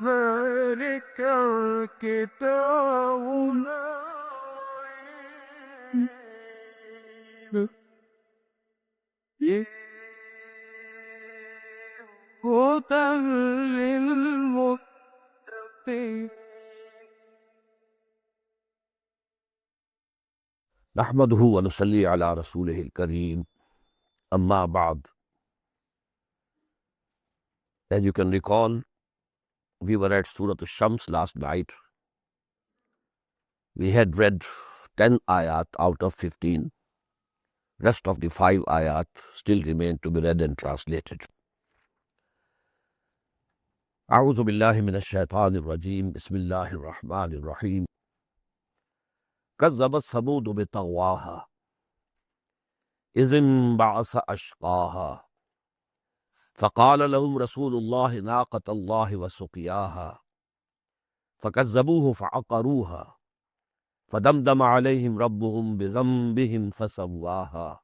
ذلك الكتاب لا هدى للمتقين. نحمده ونصلي على رسوله الكريم. أما بعد. As you can recall, we were at Surah Al-Shams last night. We had read 10 ayat out of 15. Rest of the 5 ayat still remain to be read and translated. أعوذ بالله من الشيطان الرجيم. بسم الله الرحمن الرحيم. كذبت ثمود بطغواها إذ انبعث أشقاها فقال لهم رسول الله ناقة الله وسقياها فكذبوه فعقروها فدمدم عليهم ربهم بذنبهم فسواها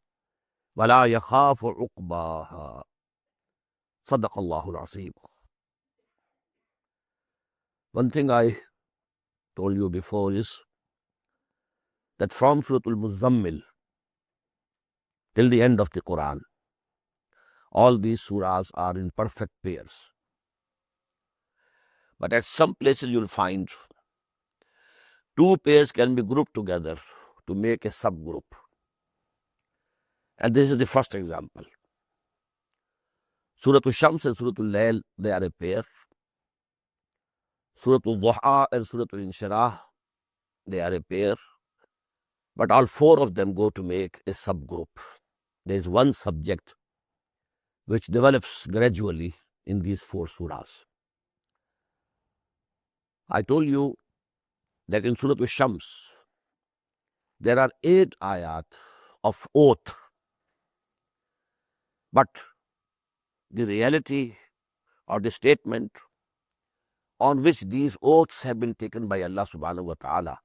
ولا يخاف عقباها. صدق الله العظيم. One thing I told you before is that from Surah Al-Muzammil till the end of the Quran, all these surahs are in perfect pairs. But at some places you'll find two pairs can be grouped together to make a subgroup. And this is the first example. Surah Al-Shams and Surah Al-Layl, they are a pair. Surah Al-Duha and Surah Al-Inshirah, they are a pair. But all four of them go to make a subgroup. There is one subject which develops gradually in these four surahs. I told you that in Surah Al-Shams, there are 8 ayat of oath. But the reality or the statement on which these oaths have been taken by Allah subhanahu wa ta'ala,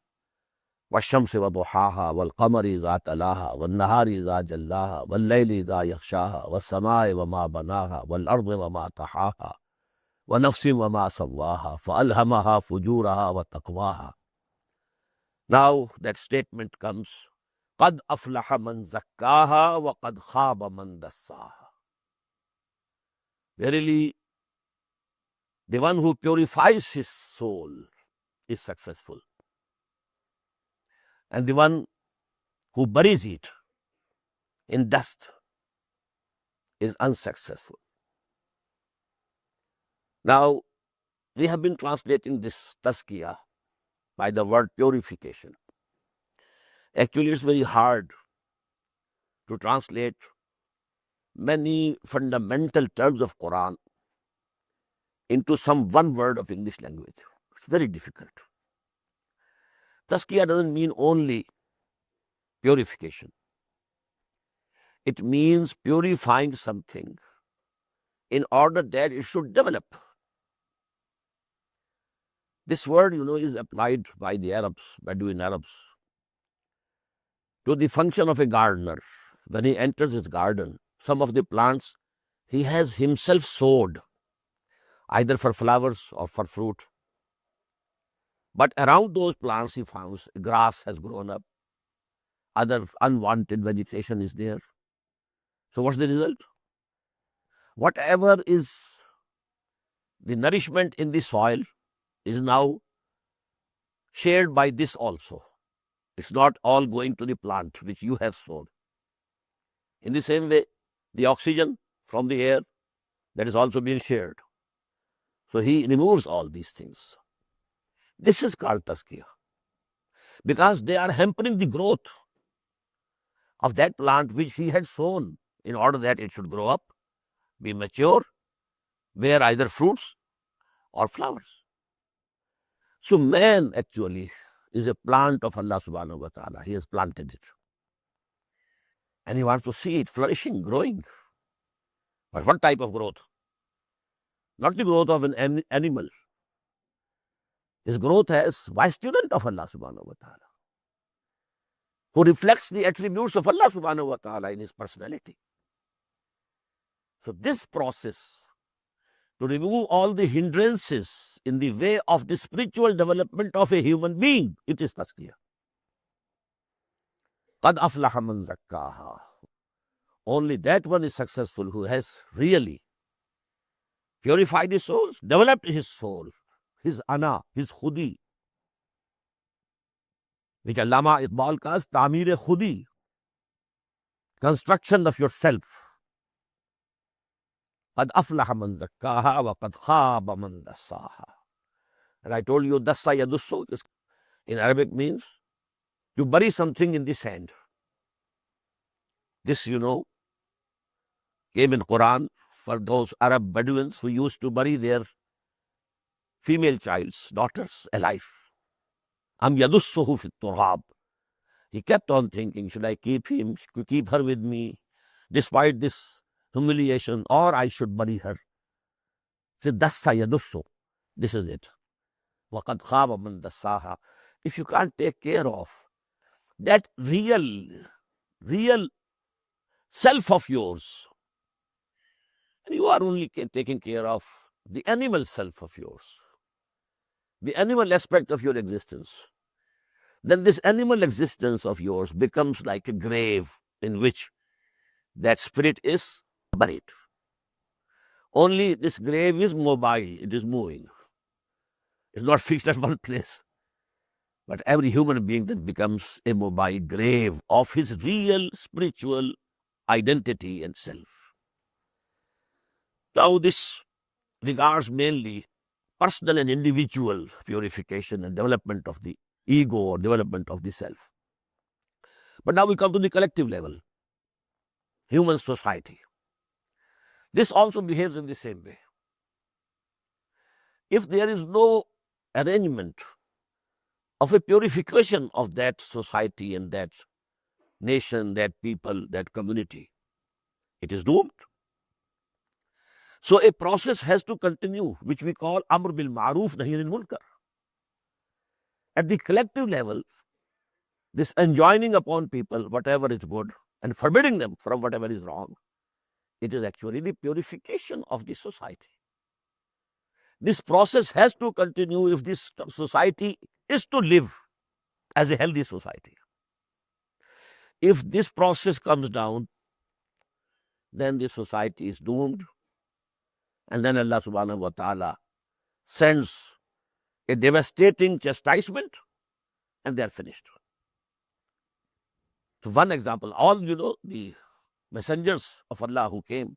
وَالشَّمْسِ وَضُحَاهَا وَالْقَمَرِ إِذَا تَلَاهَا وَالنَّهَارِ إِذَا جَلَّاهَا وَاللَّيْلِ إِذَا يَغْشَاهَا وَالسَّمَاءِ وَمَا بَنَاهَا وَالْأَرْضِ وَمَا طَحَاهَا وَنَفْسٍ وَمَا سَوَّاهَا فَأَلْهَمَهَا فُجُورَهَا وَتَقْوَاهَا. Now that statement comes, قَدْ أَفْلَحَ مَنْ زَكَّاهَا وَقَدْ خَابَ مَنْ دَسَّاهَا. Verily, the one who purifies his soul is successful. And the one who buries it in dust is unsuccessful. Now, we have been translating this tazkiyah by the word purification. Actually, it's very hard to translate many fundamental terms of Quran into some one word of English language. It's very difficult. Tazkiyah doesn't mean only purification. It means purifying something in order that it should develop. This word, is applied by the Arabs, Bedouin Arabs, to the function of a gardener. When he enters his garden, some of the plants he has himself sowed, either for flowers or for fruit. But around those plants he finds grass has grown up, other unwanted vegetation is there. So what's the result? Whatever is the nourishment in the soil is now shared by this also. It's not all going to the plant which you have sowed. In the same way, the oxygen from the air, that is also being shared. So he removes all these things. This is called tazkiyah, because they are hampering the growth of that plant which he had sown in order that it should grow up, be mature, bear either fruits or flowers. So man actually is a plant of Allah subhanahu wa ta'ala. He has planted it. And he wants to see it flourishing, growing. But what type of growth? Not the growth of an animal. His growth as vice student of Allah subhanahu wa ta'ala, who reflects the attributes of Allah subhanahu wa ta'ala in his personality. So this process to remove all the hindrances in the way of the spiritual development of a human being, it is tazkiyah. Qad aflaha man zakkaha. Only that one is successful who has really purified his soul, developed his soul, his ana, his khudi, which Allama Iqbal calls Tamir khudi, construction of yourself. Qad aflaha man zakkaha wa qad khaba man dassaha. And I told you, dassa yadussu in Arabic means you bury something in the sand. This, came in Quran for those Arab Bedouins who used to bury their female child's daughters alive. Am yadussuhu fit turab. He kept on thinking, should I keep her with me despite this humiliation, or I should bury her? Say, dassa yadussu. This is it. Waqad khaba man dassaha. If you can't take care of that real self of yours, and you are only taking care of the animal self of yours, the animal aspect of your existence, then this animal existence of yours becomes like a grave in which that spirit is buried. Only this grave is mobile, it is moving. It's not fixed at one place. But every human being then becomes a mobile grave of his real spiritual identity and self. Now this regards mainly personal and individual purification and development of the ego or development of the self. But now we come to the collective level, human society. This also behaves in the same way. If there is no arrangement of a purification of that society and that nation, that people, that community, it is doomed. So a process has to continue, which we call Amr bil Ma'ruf Nahy anil Munkar. At the collective level, this enjoining upon people whatever is good and forbidding them from whatever is wrong, it is actually the purification of the society. This process has to continue if this society is to live as a healthy society. If this process comes down, then the society is doomed. And then Allah subhanahu wa ta'ala sends a devastating chastisement and they are finished. So one example, all the messengers of Allah who came,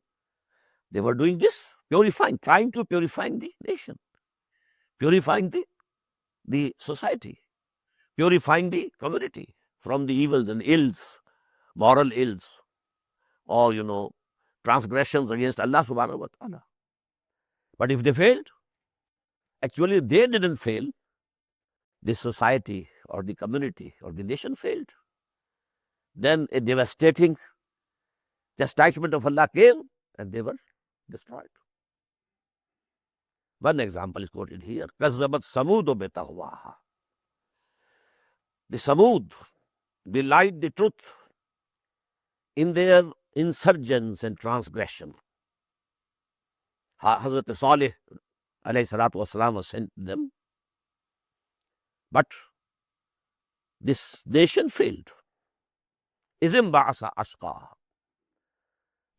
they were doing this, purifying, trying to purify the nation, purifying the society, purifying the community from the evils and ills, moral ills, or transgressions against Allah subhanahu wa ta'ala. But if they failed, actually they didn't fail, the society or the community or the nation failed. Then a devastating chastisement of Allah came and they were destroyed. One example is quoted here. Kazzabat Samudu bitahwaha. The Samud belied the truth in their insurgence and transgression. Hazrat Salih alayhi salatu wasalam was sent to them. But this nation failed. Izim ba'asa ashqa.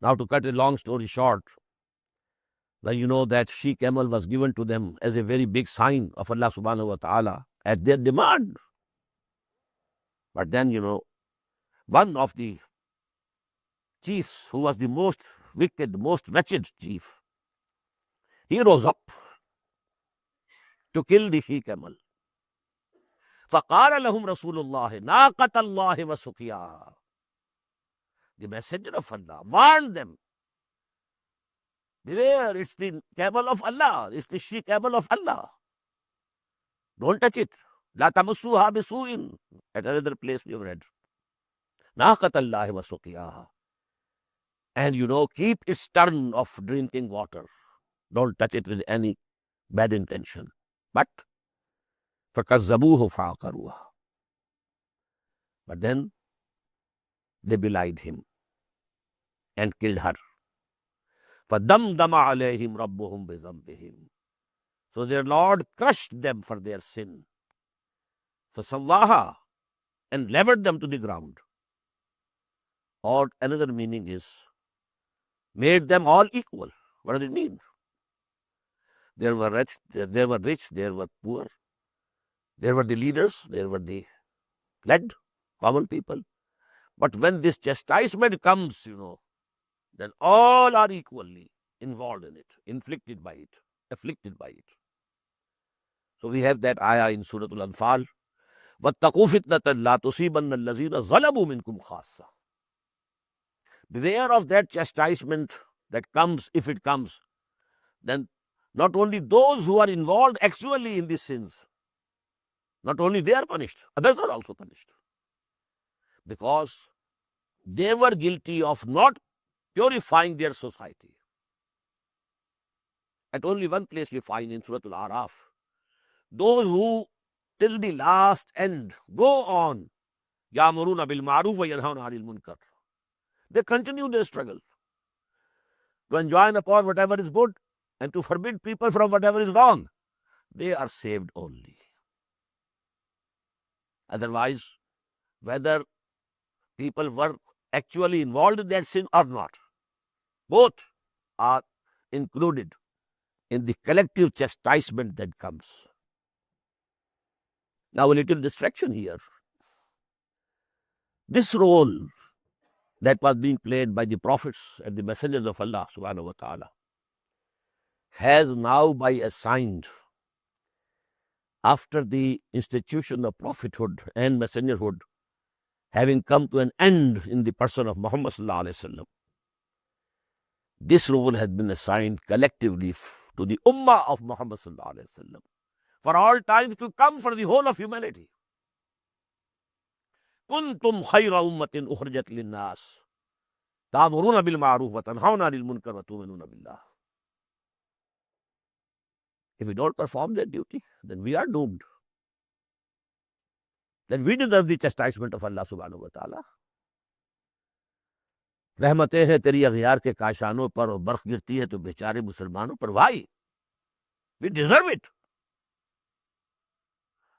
Now to cut a long story short, that she-camel was given to them as a very big sign of Allah subhanahu wa ta'ala at their demand. But then, one of the chiefs who was the most wicked, most wretched chief, he rose up to kill the she-camel. فَقَالَ لَهُمْ رَسُولُ اللَّهِ نَاقَةَ اللَّهِ وَسُقْيَاهَا. The messenger of Allah warned them, beware, it's the camel of Allah, it's the she-camel of Allah. Don't touch it. لَا تَمُسُّوهَا بِسُوءٍ. At another place we have read. نَاقَةَ اللَّهِ وَسُقْيَاهَا. And keep its turn of drinking water. Don't touch it with any bad intention. But فَكَذَّبُوهُ فَعَقَرُوهَا. But then they belied him and killed her. فَدَمْدَمَ عَلَيْهِمْ رَبُّهُمْ بِذَنبِهِمْ. So their Lord crushed them for their sin. فَسَوَّاهَا, and levered them to the ground. Or another meaning is, made them all equal. What does it mean? There were rich, there were poor. There were the leaders, there were the led, common people. But when this chastisement comes, then all are equally involved in it, inflicted by it, afflicted by it. So we have that ayah in Surah Al-Anfal. وَاتَّقُوا فِتْنَةً لَا تُصِيبَنَّ الَّذِينَ ظَلَمُوا مِنْكُمْ خَاصَّةً. Beware of that chastisement that comes, if it comes. Then not only those who are involved actually in these sins, not only they are punished, others are also punished. Because they were guilty of not purifying their society. At only one place we find in Surah Al-Araf, those who till the last end go on, يَأْمُرُونَ بِالْمَعْرُوفِ وَيَنْهَوْنَ عَنِ الْمُنْكَرِ. They continue their struggle to enjoin upon whatever is good and to forbid people from whatever is wrong. They are saved only. Otherwise, whether people were actually involved in that sin or not, both are included in the collective chastisement that comes. Now, a little distraction here. This role that was being played by the prophets and the messengers of Allah subhanahu wa ta'ala has now by assigned, after the institution of prophethood and messengerhood having come to an end in the person of Muhammad sallallahu alaihi wasallam, this role has been assigned collectively to the ummah of Muhammad sallallahu alaihi wasallam for all times to come, for the whole of humanity. كنتم خير أمة أخرجت للناس تأمرون بالمعروف وتنهون عن المنكر وتؤمنون بالله. If we don't perform that duty, then we are doomed. Then we deserve the chastisement of Allah subhanahu wa ta'ala. रहमतें हैं तेरी अगयार के काशानों पर और बर्फ गिरती है तो बेचारे मुसलमानों पर. Why? We deserve it.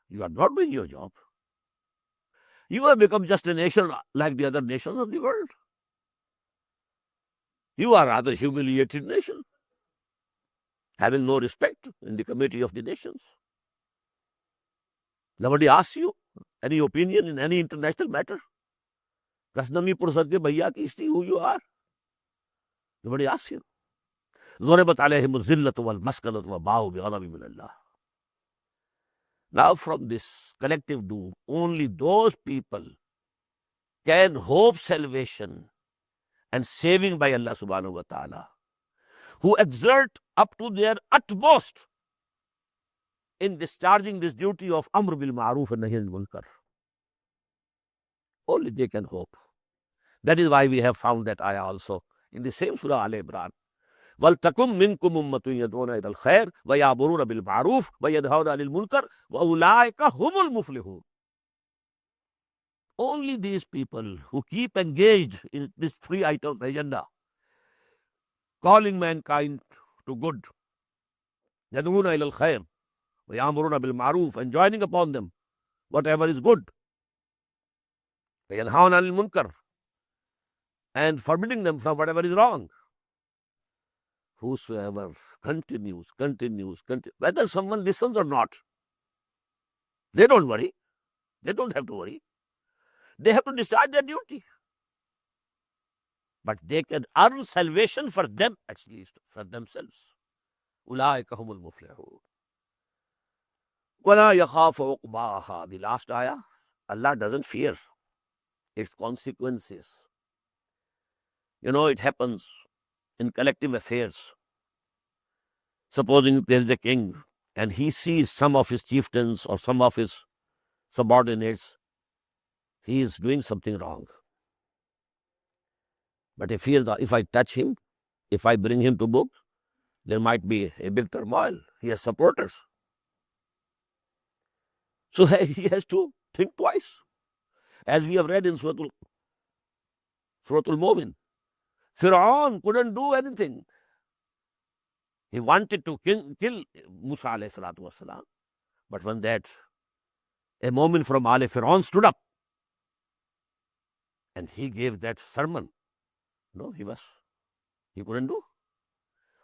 You are not doing your job. You have become just a nation like the other nations of the world. You are a rather humiliated nation, having no respect in the committee of the nations. Nobody asks you any opinion in any international matter. Kasnami Pursad ke bhaiya ki isti who you are. Nobody asks you. ضربت عليهم الذلة والمسكنة وباءوا بغضب من الله. Now from this collective doom, only those people can hope salvation and saving by Allah subhanahu wa ta'ala who exert up to their utmost in discharging this duty of Amr bil Ma'ruf and Nahy anil Munkar. Only they can hope. That is why we have found that ayah also in the same Surah Al-Imran. وَلْتَكُمْ مِنْكُمْ أُمَّةٌ يَدْعُونَ إِلَى الْخَيْرِ وَيَأْمُرُونَ بِالْمَعْرُوفِ وَيَنْهَوْنَ عَنِ الْمُنْكَرِ وَأُولَٰئِكَ هُمُ الْمُفْلِحُونَ. Only these people who keep engaged in this three-item agenda, calling mankind to good, يَدْعُونَ إِلَى الْخَيْرِ وَيَأْمُرُونَ بِالْمَعْرُوفِ, and joining upon them whatever is good, وَيَنْهَوْنَ عَنِ الْمُنْكَرِ, and forbidding them from whatever is wrong. Whosoever continues, whether someone listens or not, they don't worry. They don't have to worry. They have to discharge their duty. But they can earn salvation for them, at least, for themselves. أُولَٰئِكَ هُمُ الْمُفْلِحُونَ. وَلَا يَخَافُ عُقْبَاهَا. The last ayah, Allah doesn't fear its consequences. It happens in collective affairs. Supposing there is a king and he sees some of his chieftains or some of his subordinates, he is doing something wrong. But he fears that if I touch him, if I bring him to book, there might be a big turmoil. He has supporters. So he has to think twice. As we have read in Surah Al-Mu'min, Fir'aun couldn't do anything. He wanted to kill Musa alayhi salatu wasalam. But when that, a moment from Ali Fir'aun stood up and he gave that sermon. No, he couldn't do.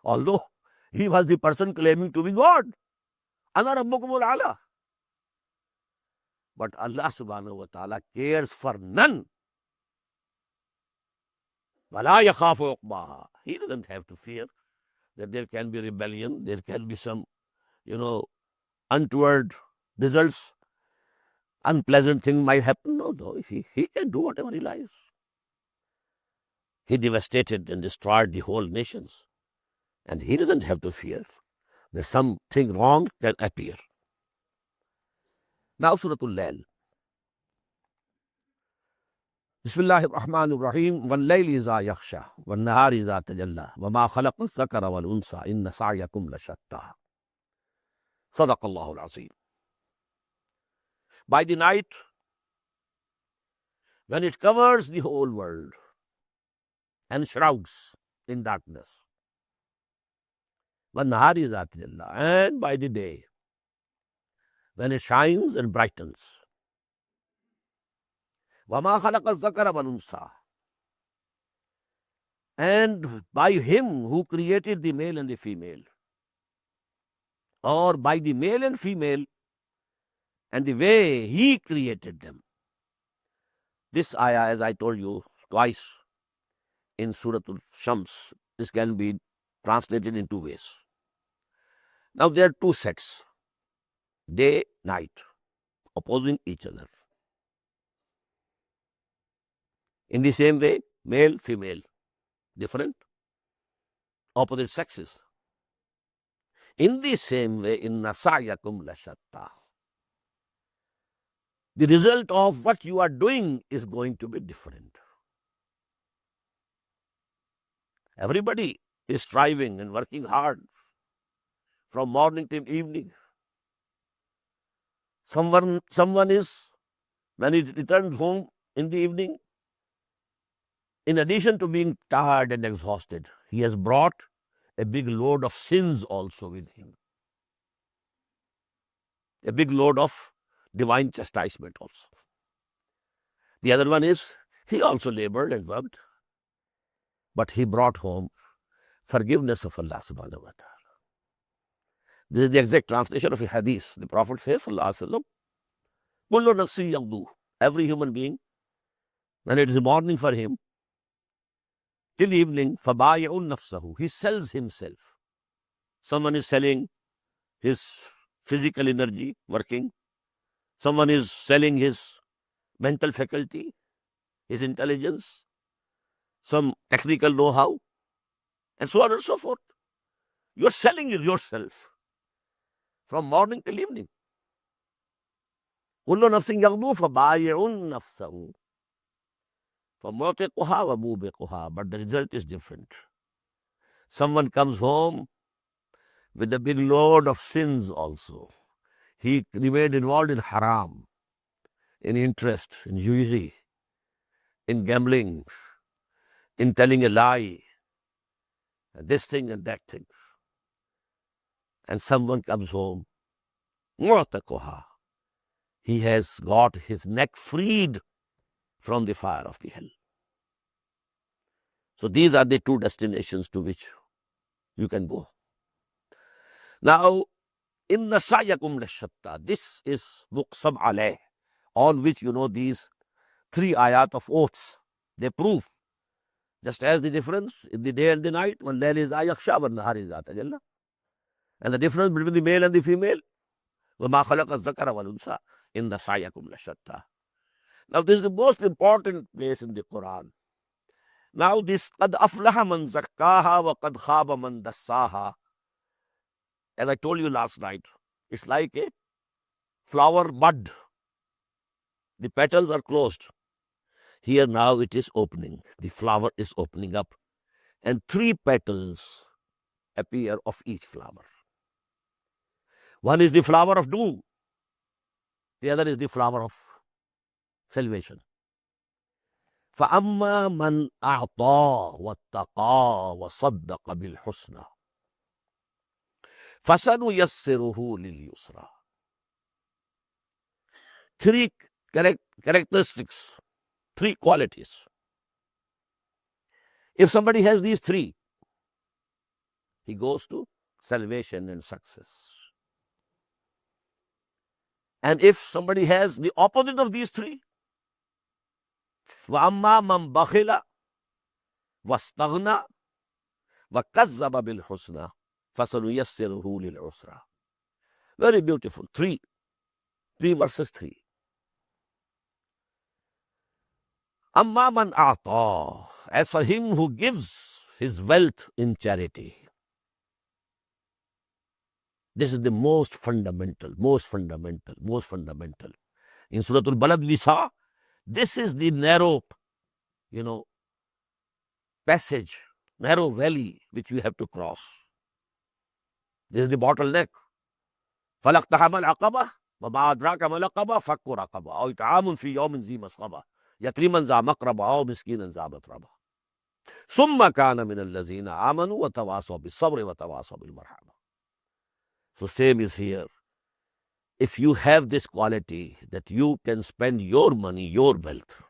Although he was the person claiming to be God. Ana rabbukumul ala. But Allah subhanahu wa ta'ala cares for none. وَلَا يَخَافُ عُقْبَاهَا. He doesn't have to fear that there can be rebellion, there can be some, untoward results, unpleasant thing might happen. No, he can do whatever he likes. He devastated and destroyed the whole nations. And he doesn't have to fear that something wrong can appear. Now Surah Al-Layl. Bismillahir Rahmanir Rahim. وَاللَّيْلِ إِذَا يَغْشَى وَالنَّهَارِ إِذَا تَجَلَّى وَمَا خَلَقَ الذَّكَرَ وَالْأُنثَى إِنَّ سَعْيَكُمْ لَشَتَّى. Sadaqallahu al-Azim. By the night, when it covers the whole world and shrouds in darkness. وَالنَّهَارِ إِذَا تَجَلَّى. And by the day, when it shines and brightens. وَمَا خَلَقَ الذَّكَرَ وَالْأُنثَى. And by him who created the male and the female, or by the male and female and the way he created them. This ayah, as I told you twice in Surah Al-Shams, this can be translated in two ways. Now there are two sets, day, night, opposing each other. In the same way, male, female, different, opposite sexes. In the same way, inna sa'yakum lashatta. The result of what you are doing is going to be different. Everybody is striving and working hard from morning till evening. Someone is, when he returns home in the evening, in addition to being tired and exhausted, he has brought a big load of sins also with him. A big load of divine chastisement also. The other one is, he also labored and worked, but he brought home forgiveness of Allah subhanahu wa ta'ala. This is the exact translation of a hadith. The Prophet says, sallallahu alaihi wasallam, every human being, when it is morning for him, till evening, fabayi'un nafsahu, he sells himself. Someone is selling his physical energy, working. Someone is selling his mental faculty, his intelligence, some technical know-how, and so on and so forth. You are selling yourself from morning till evening. Kullu nafsin yaghdu fabayi'un nafsahu. فَمُعْتِقُهَا وَمُوبِقُهَا. But the result is different. Someone comes home with a big load of sins also. He remained involved in haram, in interest, in usury, in gambling, in telling a lie, this thing and that thing. And someone comes home, مُعْتِقُهَا. He has got his neck freed from the fire of the hell. So these are the two destinations to which you can go. Now, inna sa'yakum lashatta. This is muqsam alayh, on which these three ayat of oaths. They prove just as the difference in the day and the night, when layl is ayakhsha, when nahar is atajalla. And the difference between the male and the female, وَمَا خَلَقَ الذَّكَرَ وَالْأُنثَى inna sa'yakum lashatta. Now, this is the most important place in the Quran. Now, this قَدْ أَفْلَحَ مَنْ زَكَّاهَا وَقَدْ خَابَ مَنْ دَسَّاهَا. As I told you last night, it's like a flower bud. The petals are closed. Here now it is opening. The flower is opening up. And three petals appear of each flower. One is the flower of doom. The other is the flower of salvation. فَأَمَّا مَنْ أَعْطَى وَاتَّقَى وَصَدَّقَ بِالْحُسْنَى. فَسَنُيَسِّرُهُ لِلْيُسْرَى. Three characteristics, three qualities. If somebody has these three, he goes to salvation and success. And if somebody has the opposite of these three, وَأَمَّا مَنْ بَخِلَ وَاسْتَغْنَى وَكَذَّبَ بِالْحُسْنَى فَسَنُيَسِّرُهُ لِلْعُسْرَى. Very beautiful. Three verses 3. أَمَّا مَنْ أَعْطَى. As for him who gives his wealth in charity. This is the most fundamental. In Surah Al-Balad we saw, this is the narrow, passage, narrow valley which we have to cross. This is the bottleneck. فَلَقْتَحَمَ الْعَقَبَةَ وَمَا أَدْرَاكَ مَا الْعَقَبَةُ فَكُّ رَقَبَةٍ أَوْ إِطْعَامٌ فِي يَوْمٍ ذِي مَسْغَبَةٍ يَتِيمًا ذَا مَقْرَبَةٍ أَوْ مِسْكِينًا ذَا مَتْرَبَةٍ ثُمَّ كَانَ مِنَ الَّذِينَ آمَنُوا وَتَوَاصَوْا بِالصَّبْرِ وَتَوَاصَوْا بِالْمَرْحَمَةِ. So same is here. If you have this quality that you can spend your money, your wealth,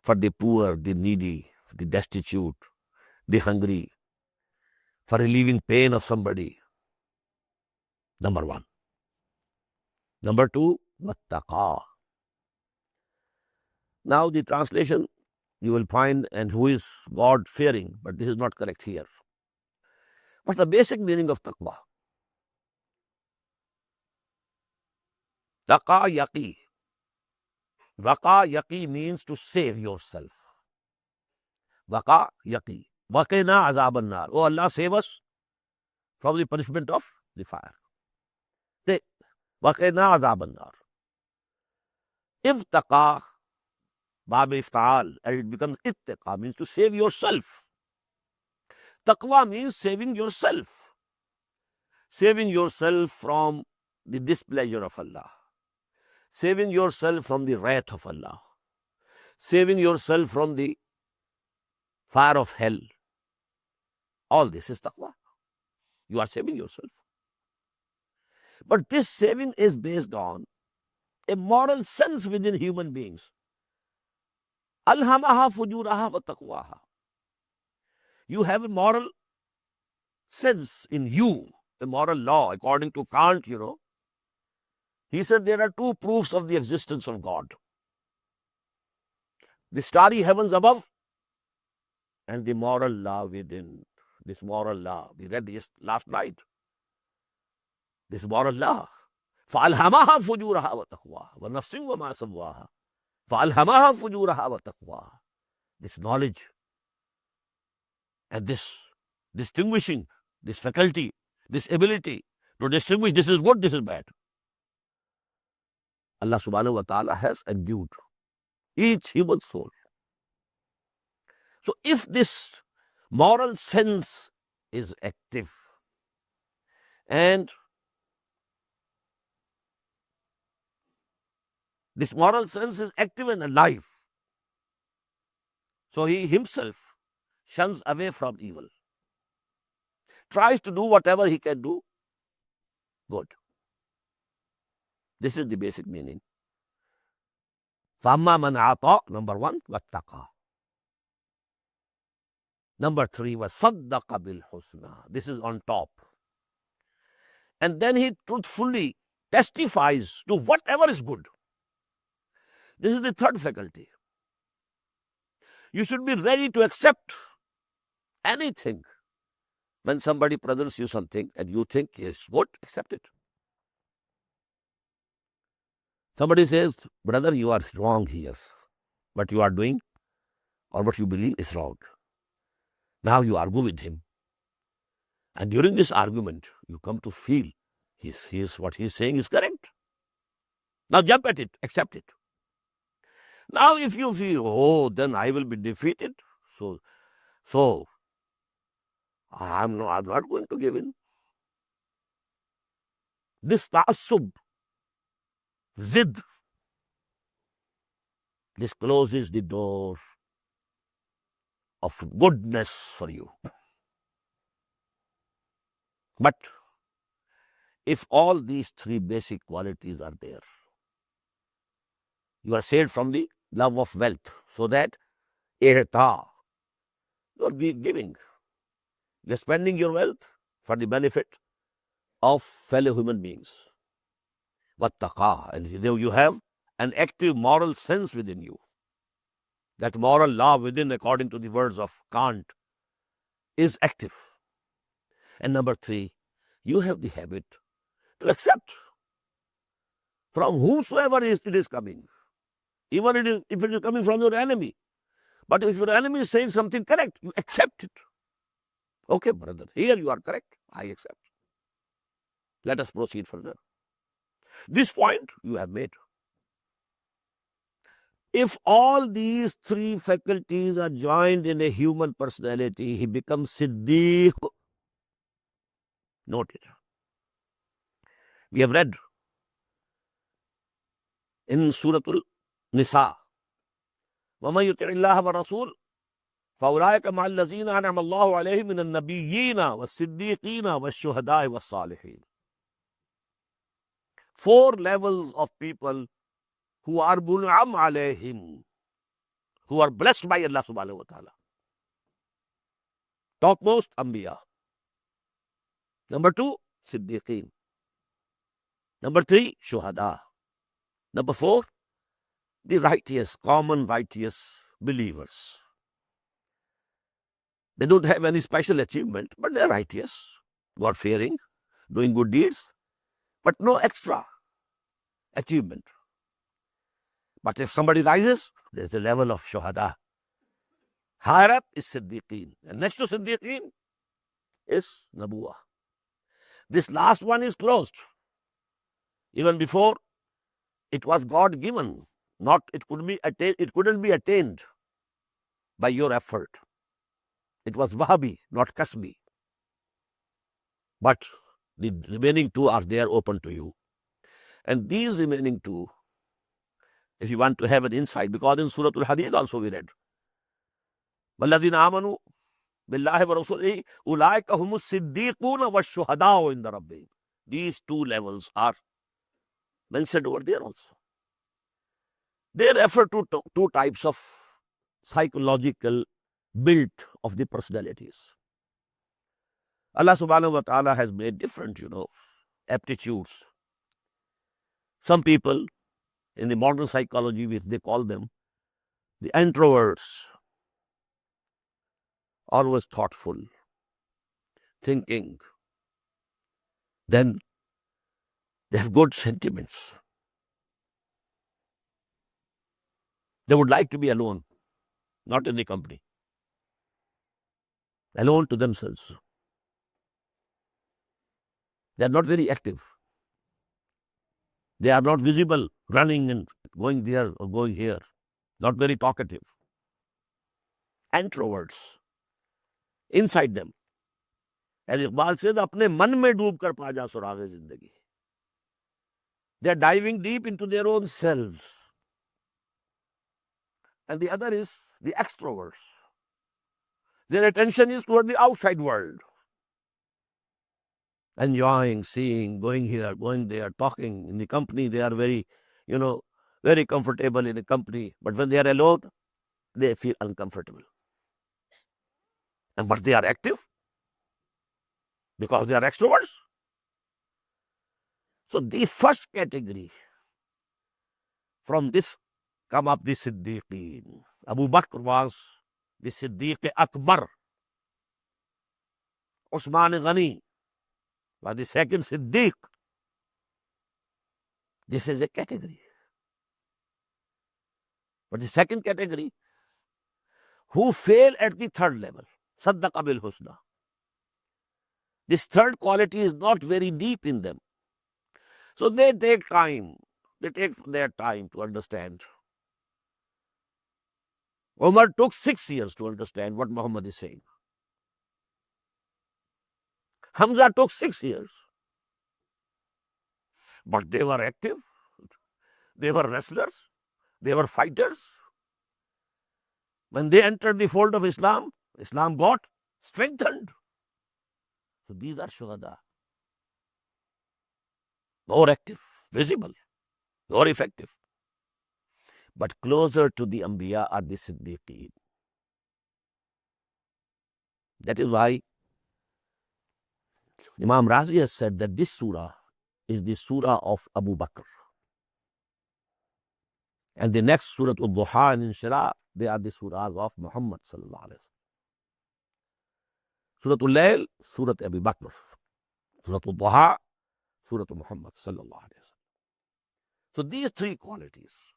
for the poor, the needy, the destitute, the hungry, for relieving pain of somebody, number one. Number two, wattaqa. Now the translation you will find, and who is God fearing, but this is not correct here. What's the basic meaning of taqwa? Taqa yaqi. Waqa yaqi means to save yourself. Waqa yaqi. Waqina azab an-nar. Oh Allah, save us from the punishment of the fire. Waqina azab an-nar. Iftaqa, bab iftaal, and it becomes ittaqa, means to save yourself. Taqwa means saving yourself. Saving yourself from the displeasure of Allah. Saving yourself from the wrath of Allah. Saving yourself from the fire of hell. All this is taqwa. You are saving yourself. But this saving is based on a moral sense within human beings. Alhamaha fujuraha wa taqwaha. You have a moral sense in you, a moral law, according to Kant, He said there are two proofs of the existence of God. The starry heavens above and the moral law within. This moral law, we read this last night. This moral law. فَأَلْهَمَهَا فُجُورَهَا وَتَقْوَاهَا وَنَفْسٍ وَمَا سَوَّاهَا فَأَلْهَمَهَا فُجُورَهَا وَتَقْوَاهَا. This knowledge and this distinguishing, this faculty, this ability to distinguish this is good, this is bad. Allah subhanahu wa ta'ala has endued each human soul. So if this moral sense is active and this moral sense is active and alive, so he himself shuns away from evil, tries to do whatever he can do good. This is the basic meaning. فَأَمَّا مَنْ أَعْطَى, number one, وَاتَّقَى. Number three was صَدَّقَ بِالْحُسْنَى. This is on top. And then he truthfully testifies to whatever is good. This is the third faculty. You should be ready to accept anything. When somebody presents you something and you think is good, accept it. Somebody says, brother, you are wrong here. What you are doing or what you believe is wrong. Now you argue with him. And during this argument, you come to feel what he is saying is correct. Now jump at it, accept it. Now if you feel, then I will be defeated, so I'm not going to give in. This ta'assub, zid, this closes the door of goodness for you. But If all these three basic qualities are there, you are saved from the love of wealth, so that ihta, you are giving, you are spending your wealth for the benefit of fellow human beings. Wattaqa, and you have an active moral sense within you. That moral law within, according to the words of Kant, is active. And number three, you have the habit to accept from whomsoever it is coming, even if it is coming from your enemy. But if your enemy is saying something correct, you accept it. Okay, brother, here you are correct, I accept. Let us proceed further. This point you have made. If all these three faculties are joined in a human personality, he becomes Siddiq. Note it. We have read in Surah Al-Nisa, وَمَن يُطِعِ اللَّهَ وَالرَّسُولَ فَأُولَٰئِكَ مَعَ الَّذِينَ أَنْعَمَ اللَّهُ عَلَيْهِم مِّنَ النَّبِيِّينَ وَالصِّدِّيقِينَ وَالشُّهَدَاءِ وَالصَّالِحِينَ. 4 levels of people who are mun'am alayhim, who are blessed by Allah subhanahu wa ta'ala. Topmost, Anbiya. Number 2, Siddiqeen. Number 3, Shuhada. Number 4, the righteous, common righteous believers. They don't have any special achievement, but they're righteous, God-fearing, doing good deeds, but no extra achievement. But if somebody rises, there's a level of Shuhada. Higher up is Siddiqeen. And next to Siddiqeen is Nabuwah. This last one is closed. Even before, it was God given. It couldn't be attained by your effort. It was Wahabi, not Kasbi. But the remaining 2 are there open to you. And these remaining 2, if you want to have an insight, because in Surah Al-Hadid also we read, وَالَّذِينَ آمَنُوا بِاللَّهِ وَرَسُولِهِ أُولَٰئِكَ هُمُ الصِّدِّيقُونَ وَالشُّهَدَاءُ عِندَ رَبِّهِمْ. These 2 levels are mentioned over there also. They refer to 2 types of psychological build of the personalities. Allah subhanahu wa ta'ala has made different, aptitudes. Some people in the modern psychology, they call them the introverts, always thoughtful, thinking. Then they have good sentiments. They would like to be alone, not in the company. Alone to themselves. They are not very active. They are not visible, running and going there or going here. Not very talkative. Introverts. Inside them. As Iqbal said, अपने मन में डूब कर पा जा सुरागे जिंदगी. They are diving deep into their own selves. And the other is the extroverts. Their attention is toward the outside world. Enjoying, seeing, going here, going there, talking in the company. They are very, very comfortable in the company. But when they are alone, they feel uncomfortable. But they are active because they are extroverts. So the first category, from this come up the Siddiqeen. Abu Bakr was the Siddiq Akbar. Usman Ghani was the second Siddiq. This is a category. But the second category, who fail at the third level, Saddaqa bil Husna. This third quality is not very deep in them. So they take time. They take their time to understand. Umar took 6 years to understand what Muhammad is saying. Hamza took 6 years. But they were active. They were wrestlers. They were fighters. When they entered the fold of Islam, Islam got strengthened. So these are Shuhada. more active, visible, more effective. But closer to the Anbiya are the Siddiqeen. That is why Imam Razi has said that this surah is the surah of Abu Bakr. And the next surah al-Duha and Inshira, they are the surahs of Muhammad sallallahu alaihi wasallam. Surah al-Layl, surah Abu Bakr. Surah al-Duha, surah Muhammad sallallahu alaihi wasallam. So these three qualities.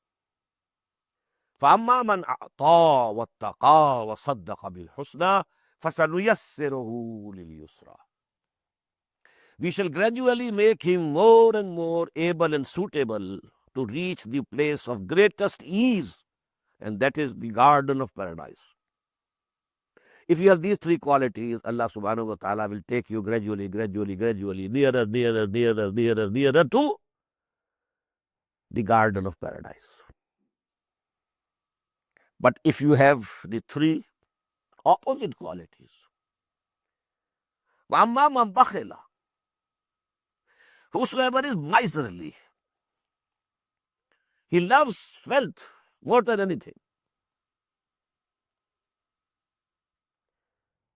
فَأَمَّا مَنْ أَعْطَى وَاتَّقَى وَصَدَّقَ بِالْحُسْنَى فَسَنُيَسِّرُهُ لِلْيُسْرَى. We shall gradually make him more and more able and suitable to reach the place of greatest ease, and that is the garden of paradise. If you have these three qualities, Allah subhanahu wa ta'ala will take you gradually, nearer to the garden of paradise. But if you have the three opposite qualities, وَأَمَّا مَنْ بَخِلَ, whosoever is miserly, he loves wealth more than anything.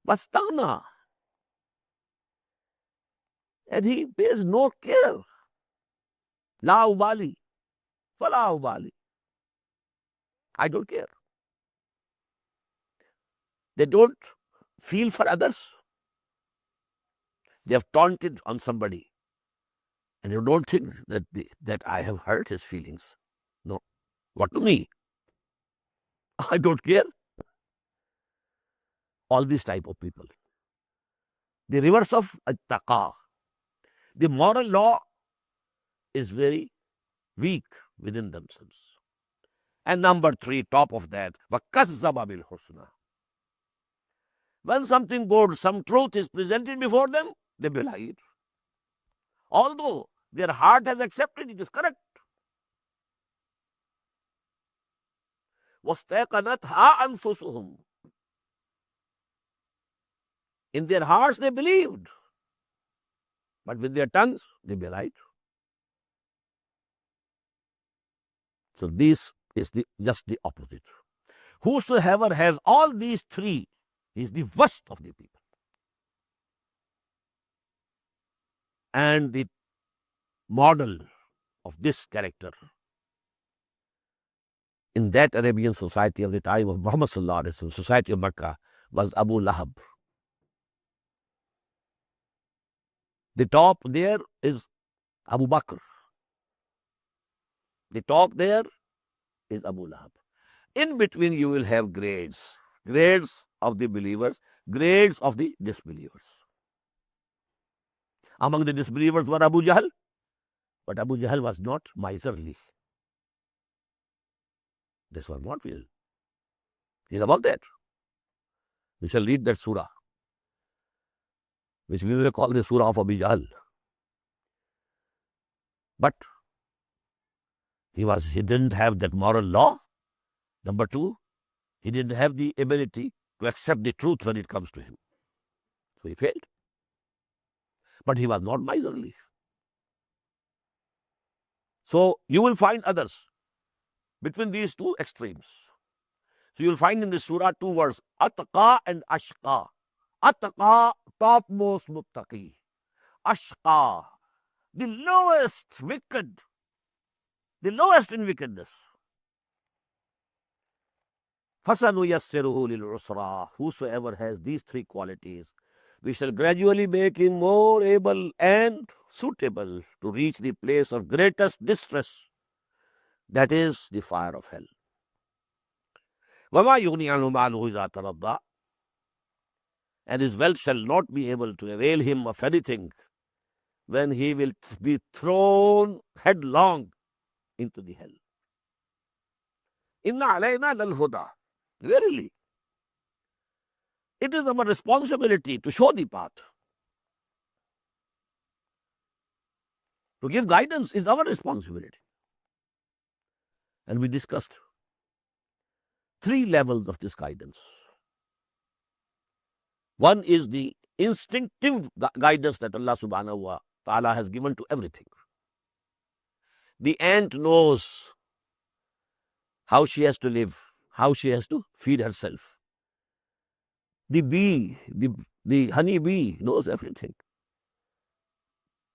Wastagna, and he pays no care. La ubali, fala ubali. I don't care. They don't feel for others. They have taunted on somebody, and you don't think that I have hurt his feelings. No. What to me? I don't care. All these type of people. The reverse of at-taqa. The moral law is very weak within themselves. And number three, top of that, وَكَذَّبَ بِالْحُسْنَى. When something good, some truth is presented before them, they belie it. Although their heart has accepted it is correct. وَاسْتَيْقَنَتْهَا أَنفُسُهُمْ. In their hearts they believed, but with their tongues they belied. So this is just the opposite. Whosoever has all these three is the worst of the people. And the model of this character in that Arabian society of the time of Muhammad sallallahu alaihi wasallam, society of Makkah, was Abu Lahab. The top there is Abu Bakr. The top there is Abu Lahab. In between you will have grades. Grades of the believers, grades of the disbelievers. Among the disbelievers were Abu Jahl, but Abu Jahl was not miserly. This was not will. He is above that. We shall read that surah, which we will call the surah of Abu Jahl. But he didn't have that moral law. Number two, he didn't have the ability to accept the truth when it comes to him. So he failed. But he was not miserly. So you will find others between these two extremes. So you will find in the surah two words, Atqa and Ashqa. Atqa, topmost muttaqi. Ashqa, the lowest wicked, the lowest in wickedness. فَسَنُيَسِّرُهُ لِلْعُسْرَى. Whosoever has these three qualities, we shall gradually make him more able and suitable to reach the place of greatest distress, that is the fire of hell. وَمَا يُغْنِي عَنْهُ مَالُهُ إِذَا تَرَضَّى. And his wealth shall not be able to avail him of anything when he will be thrown headlong into the hell. Inna alayna lal huda. Verily, it is our responsibility to show the path. To give guidance is our responsibility. And we discussed three levels of this guidance. One is the instinctive guidance that Allah subhanahu wa ta'ala has given to everything. The ant knows how she has to live, how she has to feed herself. The bee, the honey bee knows everything.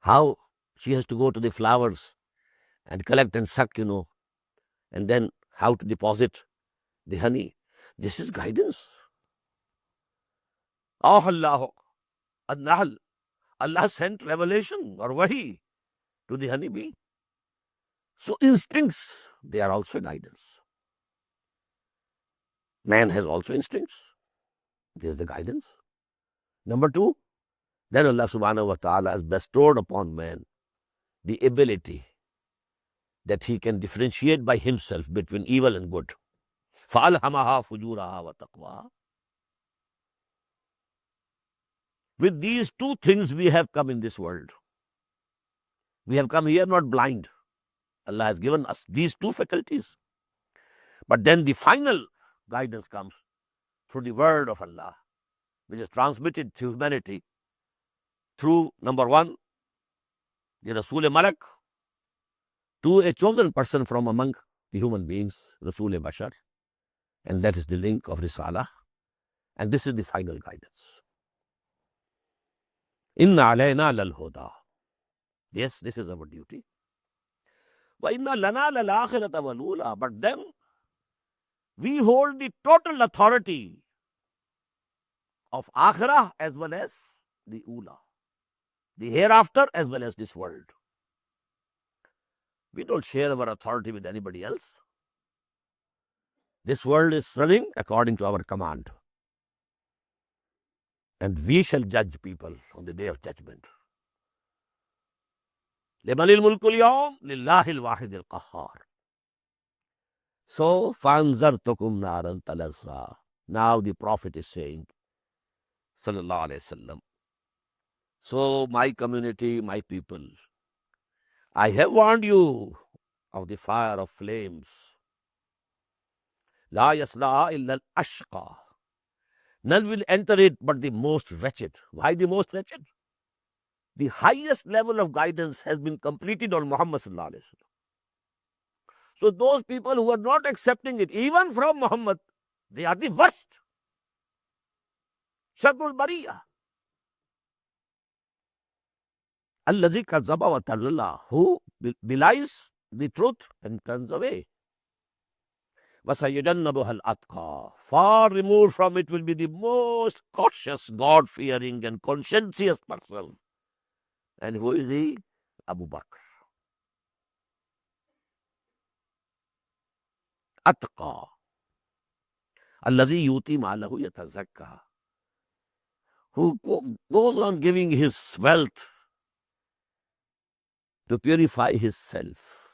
How she has to go to the flowers and collect and suck, and then how to deposit the honey. This is guidance. Oh Allah, An-Nahl. Allah sent revelation or wahi to the honeybee. So instincts, they are also guidance. Man has also instincts. This is the guidance. Number two, then Allah subhanahu wa ta'ala has bestowed upon man the ability that he can differentiate by himself between evil and good. فَأَلْهَمَهَا فُجُورَهَا وَتَقْوَاهَا. With these two things we have come in this world. We have come here not blind. Allah has given us these two faculties. But then the final guidance comes through the word of Allah, which is transmitted to humanity through, number one, the Rasul Malak, to a chosen person from among the human beings, Rasul Bashar. And that is the link of Risalah. And this is the final guidance. Inna alayna lal huda. Yes, this is our duty. Wa inna lana lal akhirata wal ula. But then we hold the total authority of akhirah as well as the ula, the hereafter as well as this world. We don't share our authority with anybody else. This world is running according to our command. And we shall judge people on the day of judgment. لِمَنِ الْمُلْكُ الْيَوْمِ لِلَّهِ الْوَاحِدِ الْقَهَّارِ. So, فَأَنْذَرْتُكُمْ نَارًا تَلَظَّى. Now the Prophet is saying, Sallallahu Alaihi Wasallam, so my community, my people, I have warned you of the fire of flames. La yaslaha illa al-ashqa. None will enter it but the most wretched. Why the most wretched? The highest level of guidance has been completed on Muhammad Sallallahu Alaihi Wasallam. So those people who are not accepting it, even from Muhammad, they are the worst. Sharrul Bariya. Allazi kazzaba wa tawalla, who belies the truth and turns away. وَسَيَجَنَّبُهَا الْأَتْقَى. Far removed from it will be the most cautious, God-fearing and conscientious person. And who is he? Abu Bakr. Atqa. Allazi yuti malahu yatazakka. Who goes on giving his wealth to purify himself.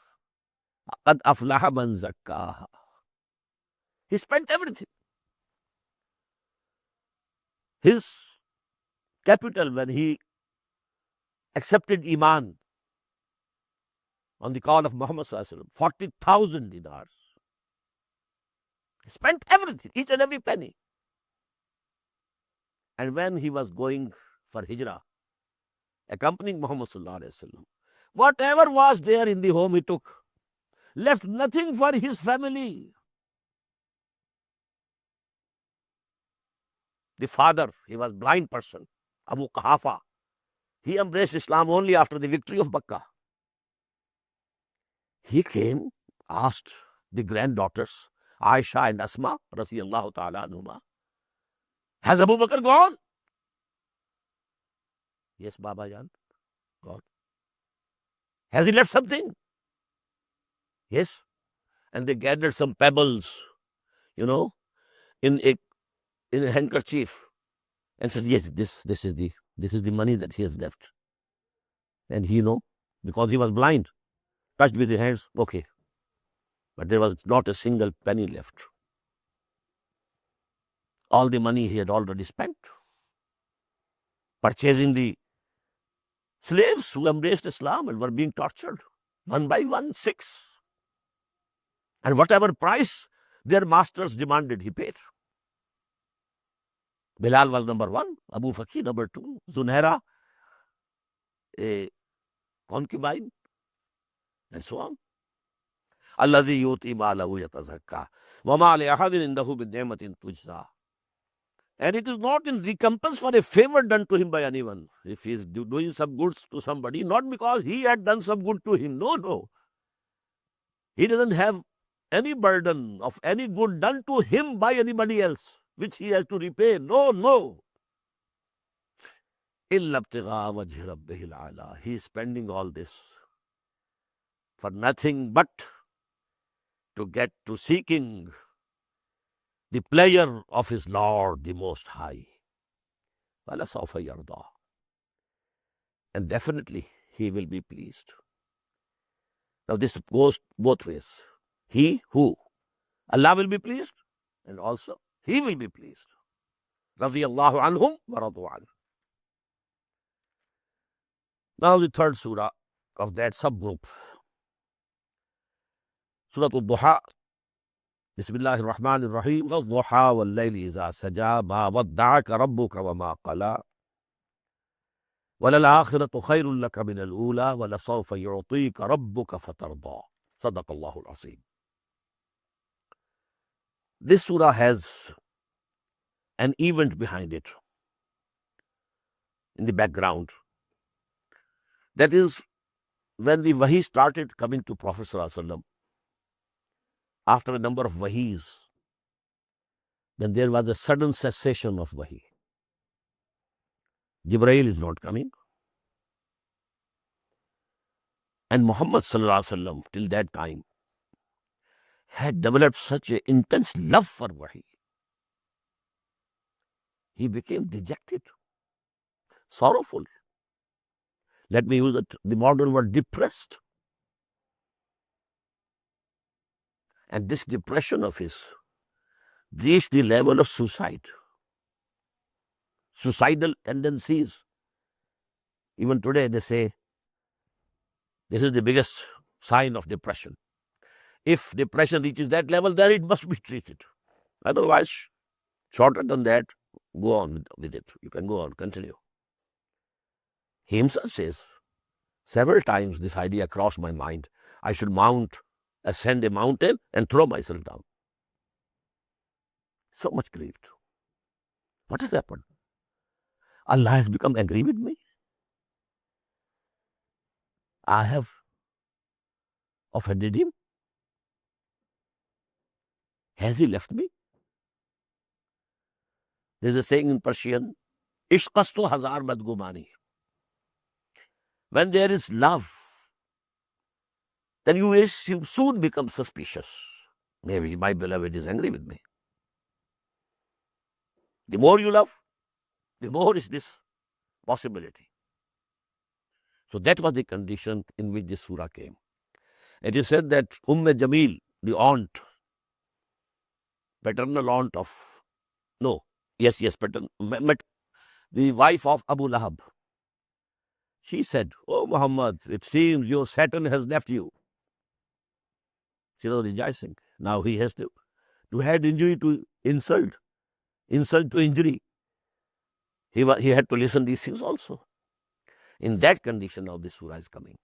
قَدْ أَفْلَحَ مَنْ زَكَّاهَا. He spent everything. His capital when he accepted Iman on the call of Muhammad Sallallahu Alaihi Wasallam, 40,000 dinars. He spent everything, each and every penny. And when he was going for Hijrah, accompanying Muhammad Sallallahu Alaihi Wasallam, whatever was there in the home he took, left nothing for his family. The father, he was a blind person, Abu Quhafa. He embraced Islam only after the victory of Makkah. He came, asked the granddaughters, Aisha and Asma, Radiyallahu ta'ala anhuma, has Abu Bakr gone? Yes, Baba Jan, gone. Has he left something? Yes. And they gathered some pebbles, in a handkerchief, and said, yes, this is the money that he has left. And he, because he was blind, touched with his hands, okay. But there was not a single penny left. All the money he had already spent, purchasing the slaves who embraced Islam and were being tortured, one by one, 6. And whatever price their masters demanded, he paid. Bilal was number 1, Abu Fakir number 2, Zunaira, a concubine, and so on. الذي يؤتي ماله يتزكى وما لأحد عنده من نعمة تجزى. And it is not in recompense for a favor done to him by anyone. If he is doing some goods to somebody, not because he had done some good to him. No, no. He doesn't have any burden of any good done to him by anybody else, which he has to repay. No, no. إِلَّا ابْتِغَاءَ وَجْهِ رَبِّهِ الْأَعْلَى. He is spending all this for nothing but to get to seeking the pleasure of his Lord, the Most High. وَلَسَوْفَ يَرْضَى. And definitely he will be pleased. Now this goes both ways. He who? Allah will be pleased, and also he will be pleased. رَضِيَ اللَّهُ عَنْهُمْ وَرَضُوا عَنْهُ. Now the third surah of that subgroup. Surah Al-Duha. Bismillahir Rahmanir Rahim. وَالضُّحَى وَاللَّيْلِ إِذَا سَجَى مَا وَدَّعَكَ رَبُّكَ وَمَا قَلَى وَلَلْآخِرَةُ خَيْرٌ لَكَ مِنَ الْأُولَى وَلَسَوْفَ يُعْطِيكَ رَبُّكَ فَتَرْضَى. صدق الله العظيم. This surah has an event behind it in the background. That is, when the wahi started coming to Prophet ﷺ, after a number of wahis, then there was a sudden cessation of wahi. Jibreel is not coming. And Muhammad ﷺ, till that time, had developed such an intense love for wahi. He became dejected, sorrowful. Let me use the modern word, depressed. And this depression of his reached the level of suicide. Suicidal tendencies. Even today they say this is the biggest sign of depression. If depression reaches that level, then it must be treated. Otherwise, shorter than that, go on with it. You can go on, continue. He himself says, several times this idea crossed my mind. I should ascend a mountain and throw myself down. So much grieved. What has happened? Allah has become angry with me. I have offended him. Has he left me? There's a saying in Persian, Ishqastu hazar badgumani. When there is love, then you soon become suspicious. Maybe my beloved is angry with me. The more you love, the more is this possibility. So that was the condition in which this surah came. It is said that Jamil, the aunt, paternal aunt of, the wife of Abu Lahab, she said, "Oh Muhammad, it seems your Satan has left you." She was rejoicing. Now he has to add injury to insult, insult to injury. He had to listen these things also. In that condition now this surah is coming.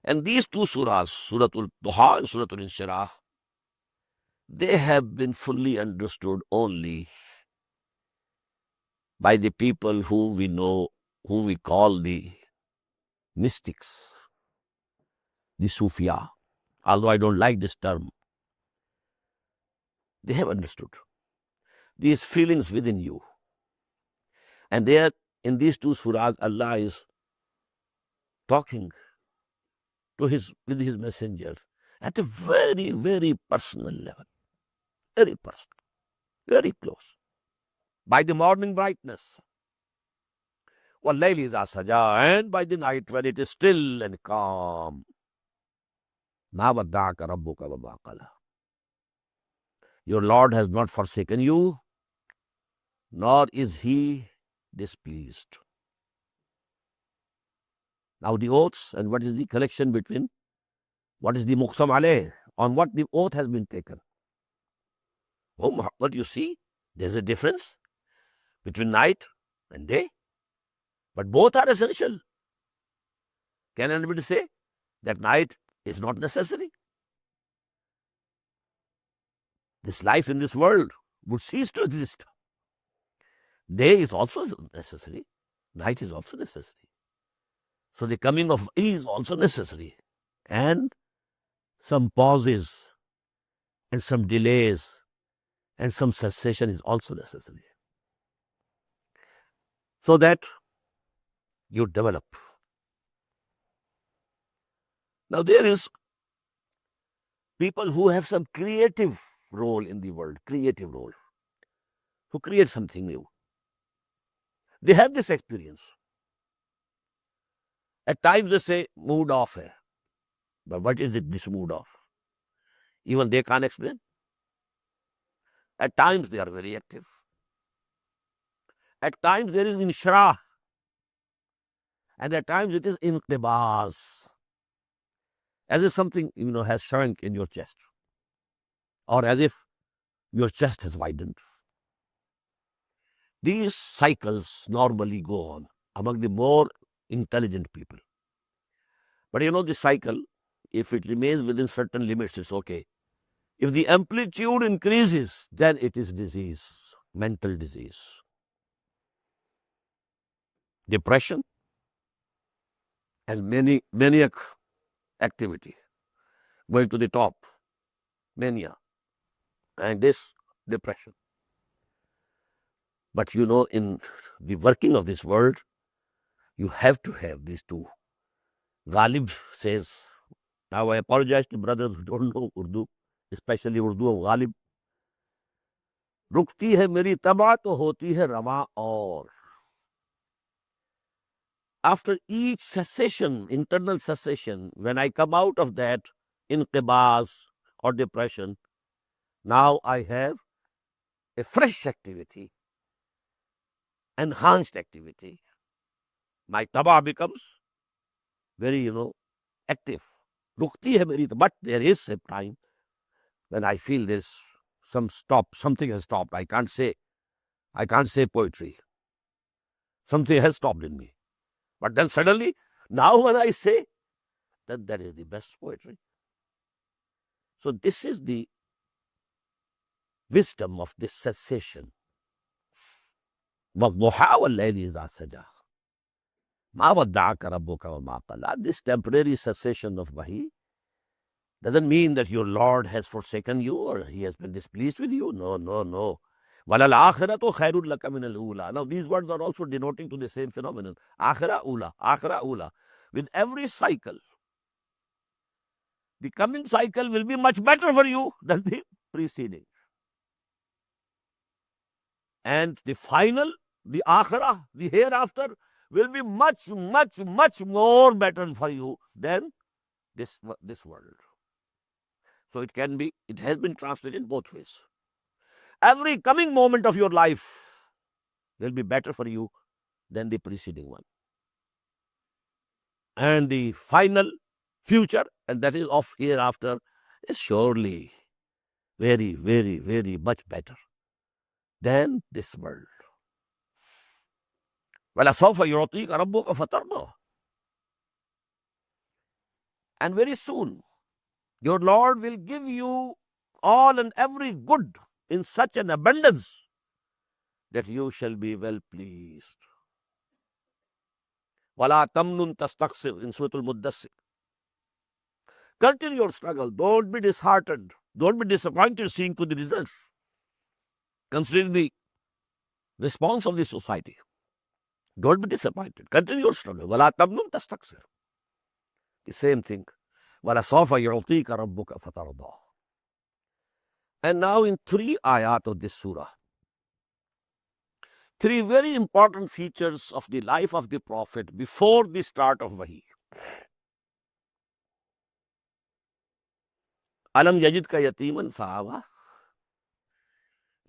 And these two surahs, Surah Al-Duha and Surah Al-Inshirah, they have been fully understood only by the people who we know, who we call the mystics, the Sufia. Although I don't like this term, they have understood these feelings within you. And there, in these two surahs, Allah is talking with his messenger at a very, very personal level. Very personal, very close. By the morning brightness, وَاللَّيْلِ إِذَا سَجَى, and by the night when it is still and calm. مَا وَدَّعَكَ رَبُّكَ وَمَا قَلَى. Your Lord has not forsaken you, nor is he displeased. Now the oaths, and what is the connection between, what is the muqsam alayh, on what the oath has been taken. Oh Muhammad, you see, there's a difference between night and day, but both are essential. Can anybody say that night is not necessary? this life in this world would cease to exist. Day is also necessary, night is also necessary. So the coming of is also necessary. And some pauses and some delays and some cessation is also necessary. So that you develop. Now there is people who have some creative role in the world, creative role, who create something new. They have this experience. At times they say, mood off hai. But what is it, this mood off? Even they can't explain. At times they are very active. At times there is inshirah. And at times it is inqibaz. As if something, has shrunk in your chest. Or as if your chest has widened. These cycles normally go on among the more intelligent people. But this cycle, if it remains within certain limits, it's okay. If the amplitude increases, then it is disease, mental disease. Depression and maniac activity going to the top, mania, and this depression. But in the working of this world, you have to have these two. Ghalib says, now I apologize to brothers who don't know Urdu, especially Urdu of Ghalib. रुकती है मेरी तबा तो होती है रवा और. After each cessation, internal cessation, when I come out of that inqibaz or depression, now I have a fresh activity, enhanced activity. My taba becomes very, active. Rukti hai meri, but there is a time when I feel this, something has stopped. I can't say poetry. Something has stopped in me. But then suddenly, now when I say, then that is the best poetry. So this is the wisdom of this cessation. This temporary cessation of wahi doesn't mean that your Lord has forsaken you or he has been displeased with you. No. Now, these words are also denoting to the same phenomenon. Akhira ula. With every cycle, the coming cycle will be much better for you than the preceding. And the final, the akhirah, the hereafter, will be much more better for you than this world. So it has been translated both ways. Every coming moment of your life will be better for you than the preceding one. And the final future, and that is of hereafter, is surely very much better than this world. وَلَسَوْفَ يُعْطِيكَ رَبُّكَ فَتَرْضَىٰ. And very soon, your Lord will give you all and every good in such an abundance that you shall be well pleased. وَلَا تَمْنُنْ تَسْتَقْصِرْ in Surah Al-Muddassir. Continue your struggle. Don't be disheartened. Don't be disappointed seeing to the results. Considering the response of the society. Don't be disappointed. Continue your struggle. وَلَا تَمْنُنْ تَسْتَقْصِرْ. The same thing. وَلَسَوْفَ يُعْطِيكَ رَبُّكَ فَتَرْضَىٰ. And now in 3 ayat of this surah, 3 very important features of the life of the Prophet before the start of Wahi. Alam yajidka yatiman fa'awa.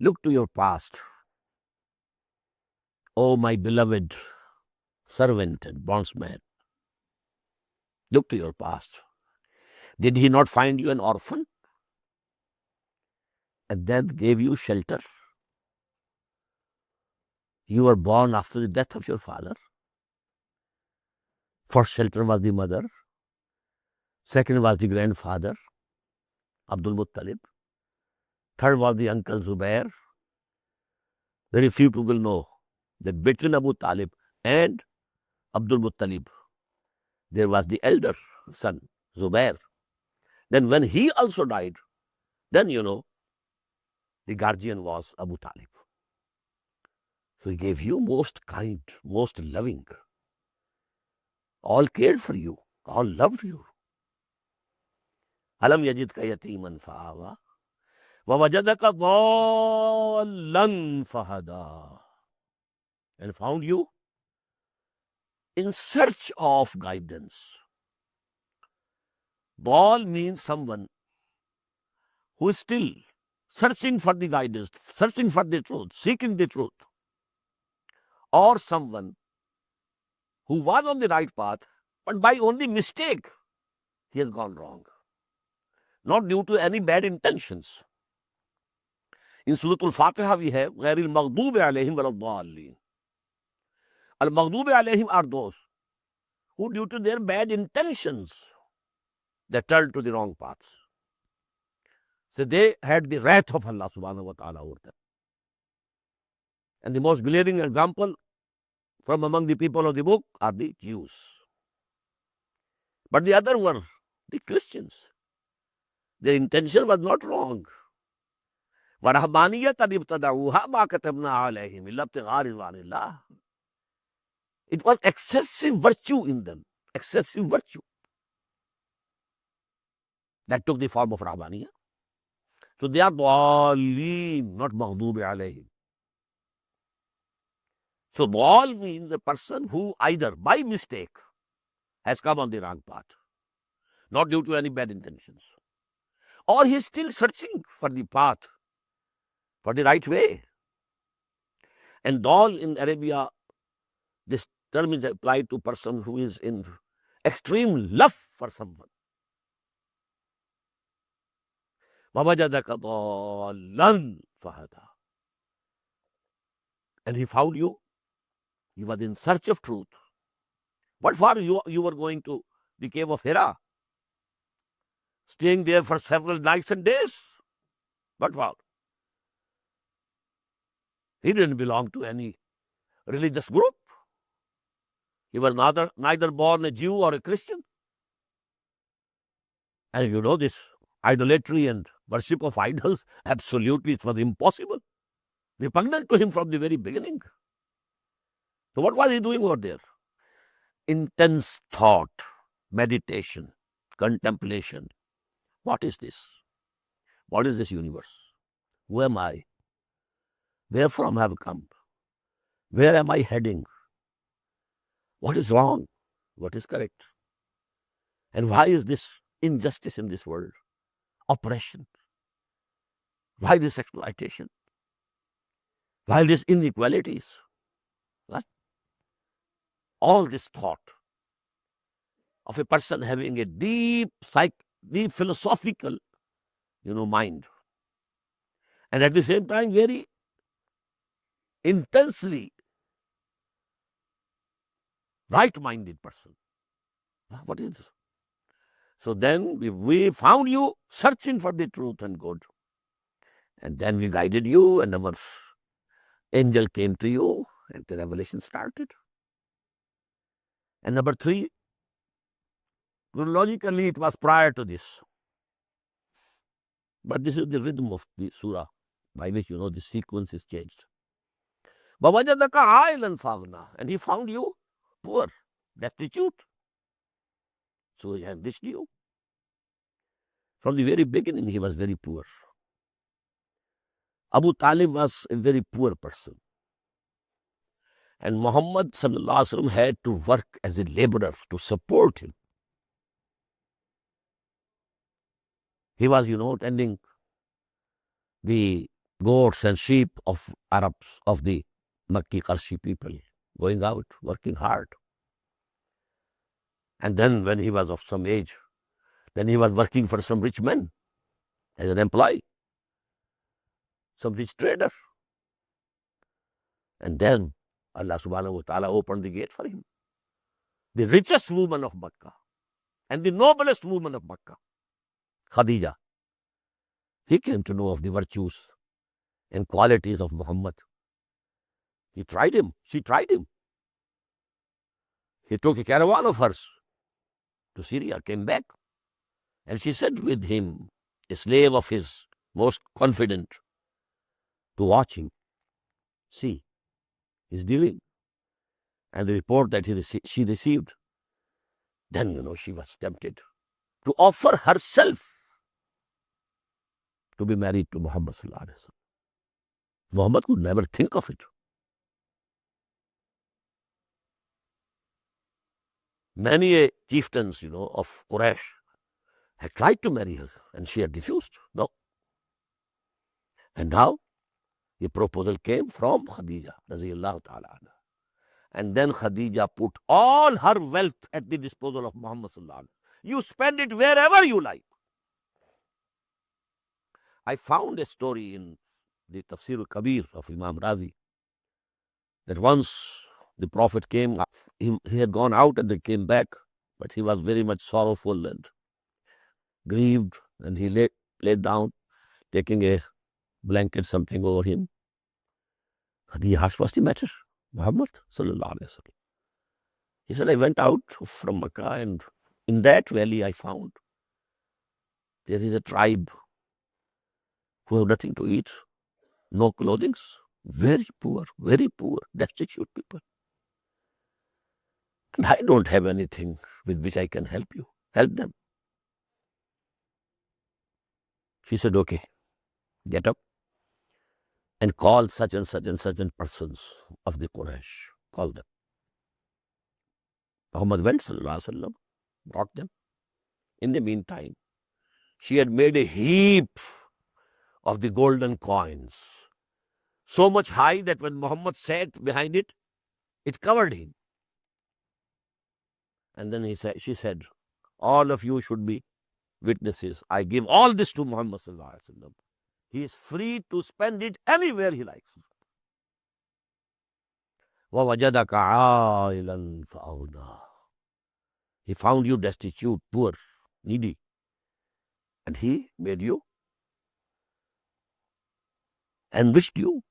Look to your past. Oh, my beloved servant and bondsman. Look to your past. Did he not find you an orphan and then gave you shelter? You were born after the death of your father. First shelter was the mother. Second was the grandfather, Abdul Muttalib. Third was the uncle Zubair. Very few people know that between Abu Talib and Abdul Muttalib, there was the elder son, Zubair. Then when he also died, then the guardian was Abu Talib. So he gave you most kind, most loving. All cared for you, all loved you. Alam yajidka yatiman fa'awa, wa wajadaka dhallan fahada. And found you in search of guidance. Dal means someone who is still searching for the guidance, searching for the truth, seeking the truth. Or someone who was on the right path, but by only mistake, he has gone wrong. Not due to any bad intentions. In Surah Al-Fatiha we have غَيْرِ الْمَغْضُوبِ عَلَيْهِمْ وَلَا الضَّالِّينَ. Al-Maghdubi alayhim are those who due to their bad intentions, they turned to the wrong paths. So they had the wrath of Allah subhanahu wa ta'ala over them. And the most glaring example from among the people of the book are the Jews. But the other were the Christians. Their intention was not wrong. وَرَهْبَانِيَّةً ابْتَدَعُوهَا مَا كَتَبْنَا عَلَيْهِمْ إِلَّا ابْتِغَاءَ رِضْوَانِ اللَّهِ. It was excessive virtue in them, excessive virtue. That took the form of Rahbaniyya. So they are Dhalin, not Maghdubi alayhim. So Dhal means a person who either by mistake has come on the wrong path, not due to any bad intentions, or he is still searching for the path, for the right way. And Dhal in Arabia, this term is applied to person who is in extreme love for someone. وَوَجَدَكَ ضَالًّا فَهَدَى. And he found you. He was in search of truth. What for you were going to the cave of Hira, staying there for several nights and days? What for? He didn't belong to any religious group. He was neither born a Jew or a Christian. And this idolatry and worship of idols, absolutely it was impossible. Repugnant to him from the very beginning. So what was he doing over there? Intense thought, meditation, contemplation. What is this? What is this universe? Who am I? Where from have I come? Where am I heading? What is wrong? What is correct? And why is this injustice in this world? Oppression? Why this exploitation? Why these inequalities? What? All this thought of a person having a deep philosophical, mind, and at the same time very intensely right-minded person. What is this? So then we found you searching for the truth and good, and then we guided you, and our angel came to you, and the revelation started. And number 3, chronologically it was prior to this. But this is the rhythm of the surah by which the sequence is changed. وَوَجَدَكَ عَائِلًا فَأَغْنَى. And he found you poor, destitute. So he enriched you. From the very beginning he was very poor. Abu Talib was a very poor person. And Muhammad sallallahu alaihi wasallam had to work as a laborer to support him. He was, tending the goats and sheep of Arabs, of the Makki Qarshi people, going out, working hard. And then when he was of some age, then he was working for some rich men as an employee, some rich trader. And then Allah subhanahu wa ta'ala opened the gate for him. The richest woman of Makkah and the noblest woman of Makkah, Khadija. He came to know of the virtues and qualities of Muhammad. He tried him. She tried him. He took a caravan of hers to Syria, came back, and she said with him, a slave of his, most confident, to watch him. See, he's dealing. And the report that she received, then, she was tempted to offer herself to be married to Muhammad sallallahu alaihi wasallam. Muhammad could never think of it. Many chieftains, of Quraysh had tried to marry her and she had refused. No. And now the proposal came from Khadija, radiyallahu ta'ala anha. And then Khadija put all her wealth at the disposal of Muhammad sallallahu alaihi wasallam. You spend it wherever you like. I found a story in the Tafsir al-Kabir of Imam Razi that once the Prophet came, he had gone out and they came back, but he was very much sorrowful and grieved, and he laid down, taking a blanket, something over him. Khadija asked, what's the matter, Muhammad sallallahu alaihi wasallam? He said, I went out from Makkah, and in that valley I found there is a tribe who have nothing to eat, no clothing, very poor, destitute people. And I don't have anything with which I can help them. She said, okay, get up and call such and such and such and persons of the Quraysh. Call them. Muhammad went, sallallahu alaihi wasallam, brought them. In the meantime, she had made a heap of the golden coins, so much high that when Muhammad sat behind it, it covered him. And then she said, all of you should be witnesses. I give all this to Muhammad sallallahu alaihi wasallam. He is free to spend it anywhere he likes. وَوَجَدَكَ عَائِلًا فَأَغْنَى. He found you destitute, poor, needy, and he made you, enriched you.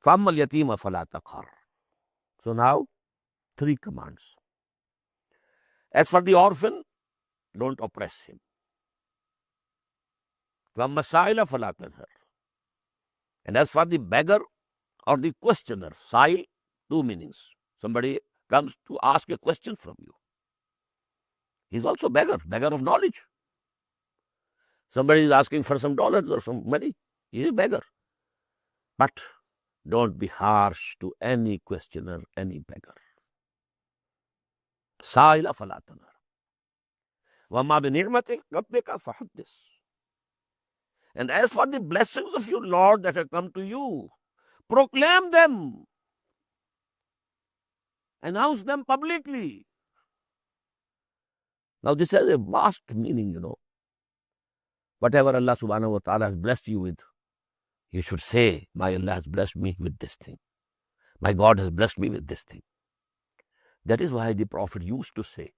فَأَمَّا الْيَتِيمَ فَلَا تَقْهَرْ. So now, 3 commands. As for the orphan, don't oppress him. وَأَمَّا السَّائِلَ فَلَا تَنْهَرْ. And as for the beggar or the questioner, sa'il, 2 meanings. Somebody comes to ask a question from you. He's also beggar of knowledge. Somebody is asking for some dollars or some money. He is a beggar. But don't be harsh to any questioner, any beggar. Sa'ila fala tanhar. وَمَا بِنِعْمَةِ رَبِّكَ فَحَدِّثْ. And as for the blessings of your Lord that have come to you, proclaim them. Announce them publicly. Now this has a vast meaning, Whatever Allah subhanahu wa ta'ala has blessed you with, you should say, my Allah has blessed me with this thing. My God has blessed me with this thing. That is why the Prophet used to say,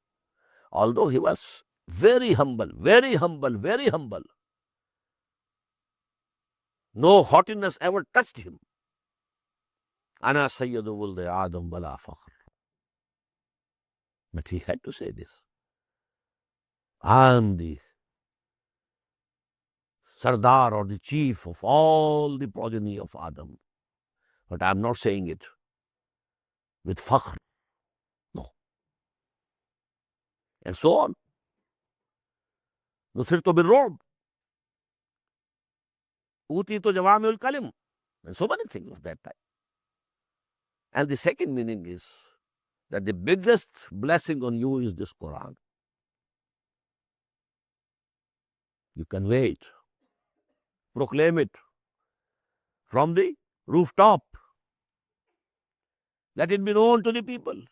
although he was very humble, no haughtiness ever touched him. Ana sayyidu wuldi Adam wala fakhr. But he had to say this. I am the Sardar or the chief of all the progeny of Adam. But I am not saying it with fakhr. No. And so on. Nusirtu bil-ru'b. Utitu jawami'ul kalim. And so many things of that type. And the second meaning is that the biggest blessing on you is this Quran. You convey it. Proclaim it from the rooftop. Let it be known to the people.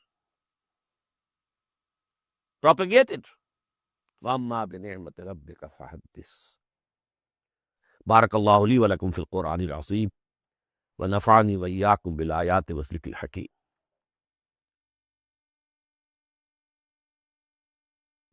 Propagate it. وَأَمَّا بِنِعْمَةِ رَبِّكَ فَحَدِّثْ. بارك الله لي ولكم في القرآن العظيم ونفعني وإياكم بالآيات والذكر الحكيم.